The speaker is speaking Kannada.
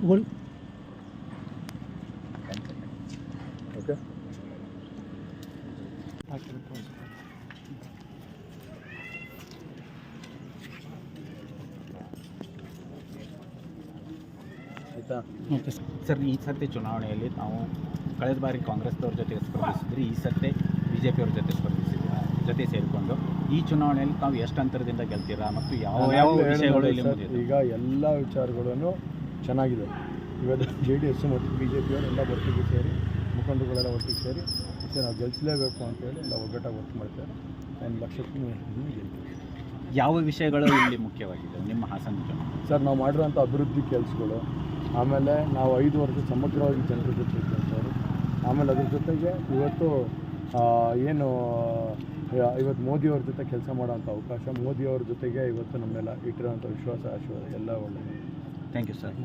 ಓಕೆ. ಆಯಿತಾ ಸರ್, ಈ ಸರ್ತಿ ಚುನಾವಣೆಯಲ್ಲಿ ನಾವು ಕಳೆದ ಬಾರಿ ಕಾಂಗ್ರೆಸ್ದವ್ರ ಜೊತೆ ಸ್ಪರ್ಧಿಸಿದ್ರಿ, ಈ ಸರ್ತಿ ಬಿ ಜೆ ಪಿಯವ್ರ ಜೊತೆ ಸೇರಿಕೊಂಡು ಈ ಚುನಾವಣೆಯಲ್ಲಿ ತಾವು ಎಷ್ಟು ಅಂತರದಿಂದ ಗೆಲ್ತೀರಾ ಮತ್ತು ಯಾವ ವಿಷಯಗಳು ಇಲ್ಲಿ ಮುಗಿದಿದೆ? ಈಗ ಎಲ್ಲ ವಿಚಾರಗಳನ್ನು ಚೆನ್ನಾಗಿದೆ. ಇವತ್ತು JDS ಮತ್ತು BJP ಎಲ್ಲ ಒಟ್ಟಿಗೆ ಸೇರಿ, ಮುಖಂಡರುಗಳೆಲ್ಲ ಒಟ್ಟಿಗೆ ಸೇರಿ ನಾವು ಗೆಲ್ಲಿಸಲೇಬೇಕು ಅಂತೇಳಿ ಎಲ್ಲ ಒಗ್ಗಟ್ಟಾಗಿ ವರ್ಕ್ ಮಾಡ್ತಾರೆ. 1 ಲಕ್ಷಕ್ಕೂ ಗೆಲ್ತೀವಿ. ಯಾವ ವಿಷಯಗಳು ಇಲ್ಲಿ ಮುಖ್ಯವಾಗಿದೆ ನಿಮ್ಮ ಹಾಸನ ಚುನಾವಣೆ? ಸರ್, ನಾವು ಮಾಡಿರೋಂಥ ಅಭಿವೃದ್ಧಿ ಕೆಲಸಗಳು, ಆಮೇಲೆ ನಾವು 5 ವರ್ಷ ಸಮಗ್ರವಾಗಿ ಜನರ ಜೊತೆ ಇರ್ತೇವೆ. ಆಮೇಲೆ ಅದ್ರ ಜೊತೆಗೆ ಇವತ್ತು ಇವತ್ತು ಮೋದಿಯವ್ರ ಜೊತೆ ಕೆಲಸ ಮಾಡೋಂಥ ಅವಕಾಶ, ಮೋದಿಯವ್ರ ಜೊತೆಗೆ ಇವತ್ತು ನಮ್ಮೆಲ್ಲ ಇಟ್ಟಿರೋಂಥ ವಿಶ್ವಾಸ, ಆಶೀರ್ವಾದ ಎಲ್ಲ ಒಳ್ಳೆಯದು. Thank you sir.